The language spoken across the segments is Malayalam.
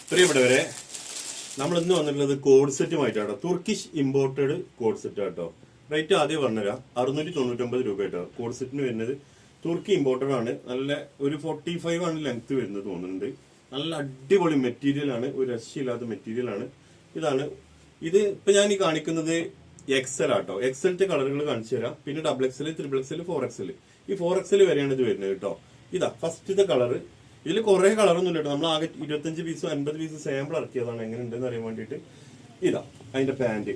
പ്രിയപ്പെട്ടവരെ, നമ്മൾ ഇന്ന് വന്നിട്ടുള്ളത് കോഡ് സെറ്റുമായിട്ടാണ്. തുർക്കിഷ് ഇമ്പോർട്ടഡ് കോഡ് സെറ്റ് കേട്ടോ. റേറ്റ് ആദ്യം പറഞ്ഞുതരാം. 699 രൂപ കേട്ടോ. കോഡ് സെറ്റിന് വരുന്നത് തുർക്കി ഇമ്പോർട്ടഡ് ആണ്. നല്ല ഒരു 45 ആണ് ലെങ്ത് വരുന്നത് തോന്നുന്നുണ്ട്. നല്ല അടിപൊളി മെറ്റീരിയൽ ആണ്, ഒരു രക്ഷയില്ലാത്ത മെറ്റീരിയൽ ആണ്. ഇതാണ് ഇത്. ഇപ്പൊ ഞാൻ ഈ കാണിക്കുന്നത് എക്സൽ ആട്ടോ. എക്സലിന്റെ കളറുകൾ കാണിച്ചു തരാം. പിന്നെ double XL, triple XL, 4XL. ഈ 4XL വരെയാണ് ഇത് വരുന്നത് കേട്ടോ. ഇതാ ഫസ്റ്റത്തെ കളറ്. ഇതിൽ കുറെ കളറൊന്നും ഇല്ല കേട്ടോ. നമ്മൾ ആകെ 25 പീസും 50 പീസും സാമ്പിൾ ഇറക്കിയതാണ് എങ്ങനെ ഉണ്ടെന്ന് അറിയാൻ വേണ്ടിയിട്ട്. ഇതാ അതിന്റെ പാന്റ്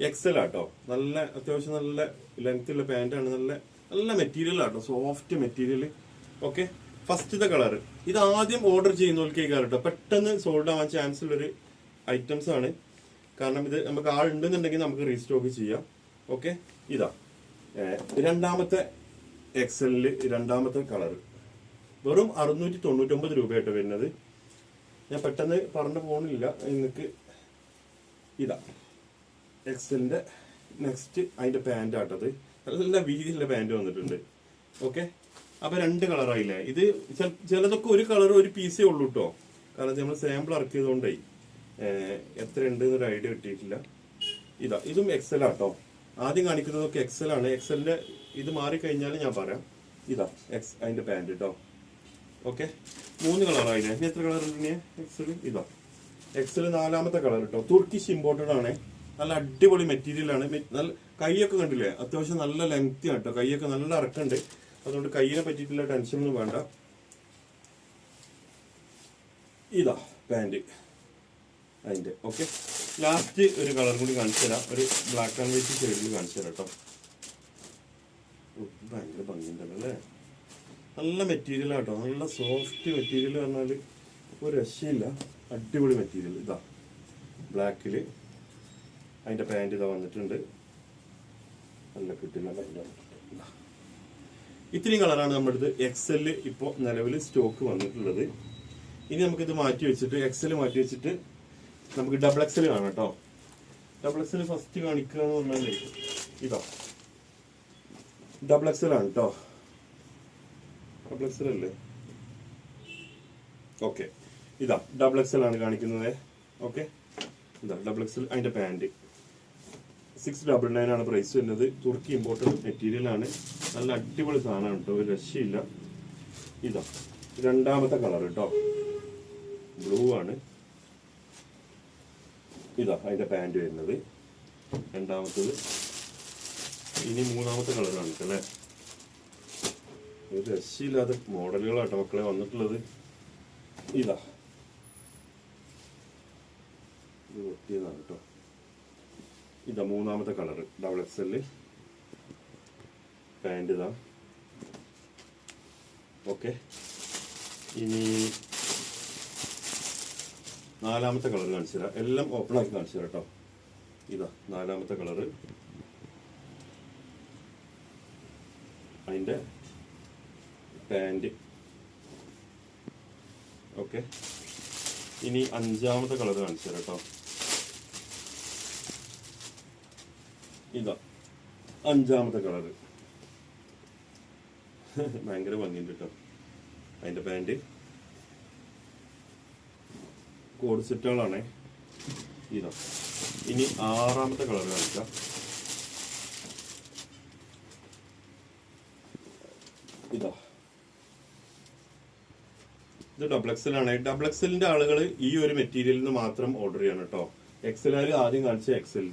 എക്സൽ ആട്ടോ. നല്ല അത്യാവശ്യം നല്ല ലെങ്ത് ഉള്ള പാന്റ് ആണ്. നല്ല നല്ല മെറ്റീരിയൽ ആട്ടോ, സോഫ്റ്റ് മെറ്റീരിയൽ. ഓക്കെ, ഫസ്റ്റത്തെ കളർ. ഇത് ആദ്യം ഓർഡർ ചെയ്യുന്നവർക്ക് കേട്ടോ പെട്ടെന്ന് സോൾഡ് ആവാൻ ചാൻസ് ഉള്ളൊരു ഐറ്റംസ് ആണ്. കാരണം ഇത് നമുക്ക് ആളുണ്ടെന്നുണ്ടെങ്കിൽ നമുക്ക് റീസ്റ്റോക്ക് ചെയ്യാം. ഓക്കെ, ഇതാ രണ്ടാമത്തെ എക്സലില് രണ്ടാമത്തെ കളർ. വെറും 699 രൂപയായിട്ട് വരുന്നത്. ഞാൻ പെട്ടെന്ന് പറഞ്ഞു പോകണില്ല നിങ്ങൾക്ക്. ഇതാ എക്സലിന്റെ നെക്സ്റ്റ് അതിന്റെ പാന്റ് ആട്ടത്. നല്ല വീതിയുള്ള പാന്റ് വന്നിട്ടുണ്ട്. ഓക്കെ, അപ്പൊ രണ്ട് കളറായില്ലേ. ഇത് ചിലതൊക്കെ ഒരു കളർ ഒരു പീസേ ഉള്ളൂ കേട്ടോ. കാരണം നമ്മൾ സാമ്പിൾ ഇറക്കിയതുകൊണ്ടായി എത്ര ഉണ്ട് എന്നൊരു ഐഡിയ കിട്ടിയിട്ടില്ല. ഇതാ ഇതും എക്സൽ ആട്ടോ. ആദ്യം കാണിക്കുന്നതൊക്കെ എക്സൽ ആണ്. എക്സലിന്റെ ഇത് മാറിക്കഴിഞ്ഞാൽ ഞാൻ പറയാം. ഇതാ അതിന്റെ പാന്റ് കേട്ടോ. ഓക്കെ, 3 കളറായില്ലേ. ഇനി എത്ര കളർ ഉണ്ട് എക്സൽ? ഇതാ എക്സൽ നാലാമത്തെ കളർ കേട്ടോ. തുർക്കിഷ് ഇമ്പോർട്ടഡ് ആണ്. നല്ല അടിപൊളി മെറ്റീരിയൽ ആണ്. നല്ല കൈയൊക്കെ കണ്ടില്ലേ, അത്യാവശ്യം നല്ല ലെങ്തി ആണ് കേട്ടോ. കൈയൊക്കെ നല്ല ഇറക്കുണ്ട്. അതുകൊണ്ട് കൈയിനെ പറ്റിയിട്ടുള്ള ടെൻഷനൊന്നും വേണ്ട. ഇതാ പാന്റ് അതിന്റെ. ഓക്കെ, ലാസ്റ്റ് ഒരു കളർ കൂടി കാണിച്ചു തരാം. ഒരു ബ്ലാക്ക് ആൻഡ് വൈറ്റ് ഷെയ്ഡിൽ കാണിച്ചു തരാം കേട്ടോ. ഭയങ്കര ഭംഗിയുണ്ടല്ലോ അല്ലേ. നല്ല മെറ്റീരിയൽ ആട്ടോ. നല്ല സോഫ്റ്റ് മെറ്റീരിയൽ പറഞ്ഞാൽ ഒരു രക്ഷയില്ല. അടിപൊളി മെറ്റീരിയൽ. ഇതാ ബ്ലാക്കിൽ അതിന്റെ പാന്റ് ഇതാ വന്നിട്ടുണ്ട്. നല്ല കിട്ടില്ല പാന്റ്. ഇത്രയും കളറാണ് നമ്മുടെ അടുത്ത് എക്സല് ഇപ്പോൾ നിലവിൽ സ്റ്റോക്ക് വന്നിട്ടുള്ളത്. ഇനി നമുക്കിത് മാറ്റി വെച്ചിട്ട് എക്സൽ മാറ്റി വെച്ചിട്ട് നമുക്ക് ഡബിൾ എക്സൽ കാണാം കേട്ടോ. ഡബിൾ എക്സൽ ഫസ്റ്റ് കാണിക്കുക എന്ന് പറഞ്ഞാലേ ഇതാ ഡബിൾ എക്സൽ ആണ് കേട്ടോ. ഡബിൾ എക്സൽ അല്ലേ? ഓക്കെ, ഇതാ ഡബിൾ എക്സൽ ആണ് കാണിക്കുന്നത്. ഓക്കെ, ഇതാ ഡബിൾ എക്സൽ അതിന്റെ പാന്റ് 699 ആണ് പ്രൈസ് വരുന്നത്. തുർക്കി ഇമ്പോർട്ടഡ് മെറ്റീരിയൽ ആണ്. നല്ല അടിപൊളി സാധനമാണ് കേട്ടോ, ഒരു രക്ഷയില്ല. ഇതാ രണ്ടാമത്തെ കളർ കേട്ടോ, ബ്ലൂ ആണ്. ഇതാ അതിന്റെ പാന്റ് വരുന്നത് രണ്ടാമത്തത്. ഇനി മൂന്നാമത്തെ കളർ കാണിക്കല്ലേ. ഒരു രക്ഷയില്ലാത്ത മോഡലുകളാട്ടോ മക്കളെ വന്നിട്ടുള്ളത്. ഇതാ ഇത് ഒട്ടിയതാണ് കേട്ടോ. ഇതാ മൂന്നാമത്തെ കളർ ഡബിൾ എക്സല് പാന്റ് ഇതാ. ഓക്കെ, ഇനി നാലാമത്തെ കളർ കാണിച്ചു തരാം. എല്ലാം ഓപ്പൺ ആക്കി കാണിച്ചു തരാം കേട്ടോ. ഇതാ നാലാമത്തെ കളറ് അതിന്റെ പാന്റ്. ഓക്കെ, ഇനി അഞ്ചാമത്തെ കളർ കാണിച്ചു തരാം കേട്ടോ. ഇതാ അഞ്ചാമത്തെ കളറ്. ഭയങ്കര ഭംഗിയുണ്ട് കേട്ടോ അതിന്റെ പാന്റ്. കോഡ് സെറ്റുകളാണ്. ഇതാ ഇനി ആറാമത്തെ കളർ കാണിക്കാം. ഇതാ ഇത് ഡബിൾ എക്സൽ ആണ്. ഡബിൾ എക്സലിന്റെ ആളുകൾ ഈ ഒരു മെറ്റീരിയലിൽ നിന്ന് മാത്രം ഓർഡർ ചെയ്യണം കേട്ടോ. എക്സൽ ആദ്യം കാണിച്ച എക്സൽ.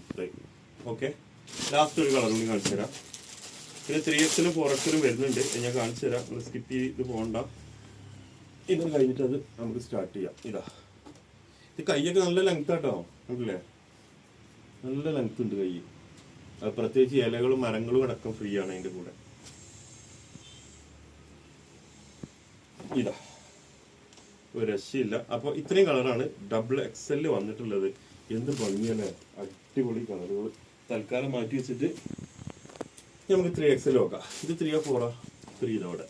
ഓക്കെ, ലാസ്റ്റ് ഒരു കളർ കൂടി കാണിച്ചു തരാം. പിന്നെ 3XL 4XL വരുന്നുണ്ട്. ഞാൻ കാണിച്ചു തരാം. നമ്മൾ സ്കിപ്പ് ചെയ്ത് പോകണ്ട. ഇത് കഴിഞ്ഞിട്ട് അത് നമുക്ക് സ്റ്റാർട്ട് ചെയ്യാം. ഇതാ ഇത് കൈയൊക്കെ നല്ല ലെങ്ത് ആട്ടോ. കണ്ടില്ലേ, നല്ല ലെങ്ത് ഉണ്ട് കൈ. അത് പ്രത്യേകിച്ച് ഇലകളും മരങ്ങളും അടക്കം ഫ്രീ ആണ് അതിന്റെ കൂടെ. ഇതാ ഒരു രക്ഷയില്ല. അപ്പൊ ഇത്രയും കളറാണ് ഡബിൾ എക്സൽ വന്നിട്ടുള്ളത്. എന്ത് ഭംഗിയല്ലേ, അടിപൊളി കളറുകൾ. തൽക്കാലം മാറ്റി വെച്ചിട്ട് നമുക്ക് 3XL നോക്കാം. ഇത് 3 or 4? 3 ഇതോടെ.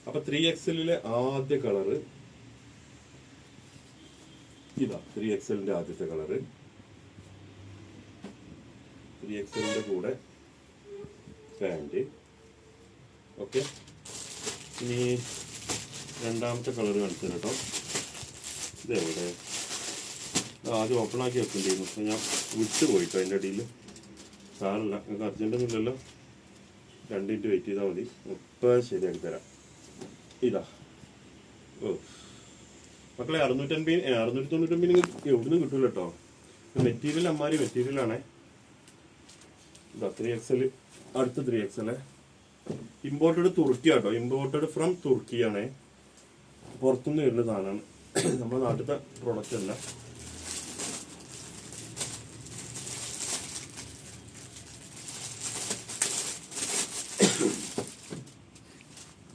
അപ്പൊ 3XLിലെ ആദ്യ കളറ് ഇതാ. 3XLന്റെ ആദ്യത്തെ കളറ്. 3XLന്റെ കൂടെ പാന്റ്. ഓക്കെ, ഇനി രണ്ടാമത്തെ കളർ കാണിച്ചു കേട്ടോ. ഇതെവിടെ ആദ്യം ഓപ്പൺ ആക്കി വെക്കേണ്ടിയിരുന്നു, പക്ഷെ ഞാൻ വിട്ടു പോയിട്ടോ അതിൻ്റെ അടിയിൽ. സാറില്ല, നിങ്ങൾക്ക് അർജൻറ്റൊന്നും ഇല്ലല്ലോ, 2 മിനിറ്റ് വെയിറ്റ് ചെയ്താൽ മതി, ഇപ്പം ശരിയാക്കി തരാം. ഇതാ, ഓ മക്കളെ 690 നിങ്ങൾക്ക് എവിടുന്ന് കിട്ടൂല കേട്ടോ. മെറ്റീരിയൽ അമ്മാരി മെറ്റീരിയലാണേ. ഇതാ 3XL, അടുത്ത 3XL ഇമ്പോർട്ടഡ് തുർക്കി കേട്ടോ. ഇമ്പോർട്ടഡ് ഫ്രം തുർക്കിയാണേ, പുറത്തുനിന്ന് വരുന്ന സാധനമാണ്, നമ്മുടെ നാട്ടിലത്തെ പ്രോഡക്റ്റ് അല്ല.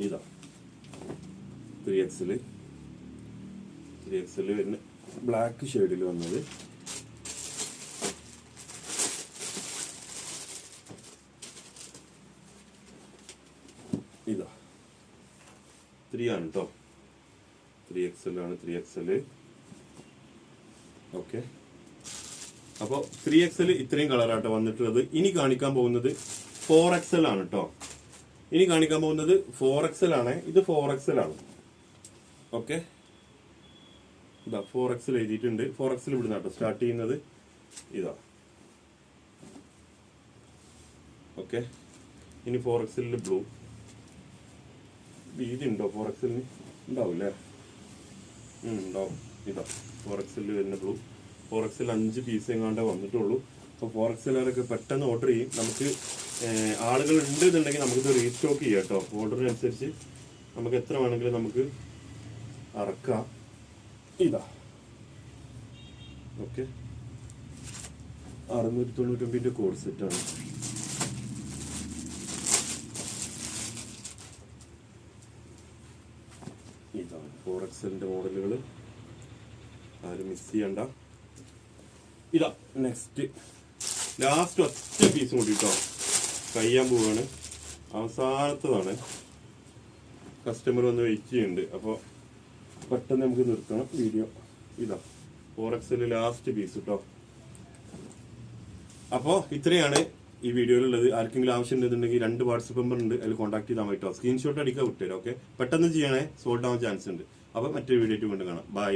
ഇതാ 3XL വരുന്ന ബ്ലാക്ക് ഷെയ്ഡിൽ വന്നത്. ഇതാ 3 ആണ് കേട്ടോ, 3XL ആണ്. 3XL okay. അപ്പോൾ 3XL ഇത്രയും കളറാട്ടോ വന്നിട്ടുള്ളത്. ഇനി കാണിക്കാൻ പോകുന്നത് 4XL ആണ് കേട്ടോ. ഇനി കാണിക്കാൻ പോകുന്നത് 4XL ആണ്. ഇത് 4XL ആണ്. ഓക്കെ, ഇതാ 4XL എഴുതിയിട്ടുണ്ട്. 4XL ഇവിടുന്ന് കേട്ടോ സ്റ്റാർട്ട് ചെയ്യുന്നത്. ഇതാ ഓക്കെ. ഇനി 4XL ബ്ലൂ വീതി ഉണ്ടോ? 4XL ഉണ്ടാവില്ലേ? ഉണ്ടാവും. ഇതാ 4XL വരുന്ന ബ്ലൂ. 4XL 5 പീസ് എങ്ങാണ്ടേ വന്നിട്ടുള്ളൂ. അപ്പോൾ 4XLകാരൊക്കെ പെട്ടെന്ന് ഓർഡർ ചെയ്യും. നമുക്ക് ആളുകൾ ഉണ്ട് എന്നുണ്ടെങ്കിൽ നമുക്കിത് റീസ്റ്റോക്ക് ചെയ്യാം കേട്ടോ. ഓർഡറിനനുസരിച്ച് നമുക്ക് എത്ര വേണമെങ്കിലും നമുക്ക് അറക്കാം. ഇതാ ഓക്കെ, 699 കോഡ് സെറ്റാണ്. ഇതാണ് 4XLന്റെ മോഡലുകൾ, ആരും മിസ് ചെയ്യണ്ട. ഇതാ നെക്സ്റ്റ് ലാസ്റ്റ് ഒറ്റ പീസ് കൂടി കേട്ടോ കഴിയാൻ പോവാണ്. അവസാനത്തതാണ്. കസ്റ്റമർ വന്ന് വെയിറ്റ് ചെയ്യുന്നുണ്ട്, അപ്പോൾ പെട്ടെന്ന് നമുക്ക് നിർത്തണം വീഡിയോ. ഇതാ 4XL ലാസ്റ്റ് പീസ് കേട്ടോ. അപ്പോൾ ഇത്രയാണ് ഈ വീഡിയോയിലുള്ളത്. ആർക്കെങ്കിലും ആവശ്യം ഉണ്ടെന്നുണ്ടെങ്കിൽ 2 വാട്സപ്പ് നമ്പർ ഉണ്ട്, അതിൽ കോൺടാക്ട് ചെയ്താൽ മതി കേട്ടോ. സ്ക്രീൻഷോട്ട് അടിക്കാൻ വിട്ടുതരാം. ഓക്കെ, പെട്ടെന്ന് ചെയ്യണേ, സോൾഡ് ആവാൻ ചാൻസ് ഉണ്ട്. അപ്പോൾ മറ്റൊരു വീഡിയോ കൊണ്ട് കാണാം. ബൈ.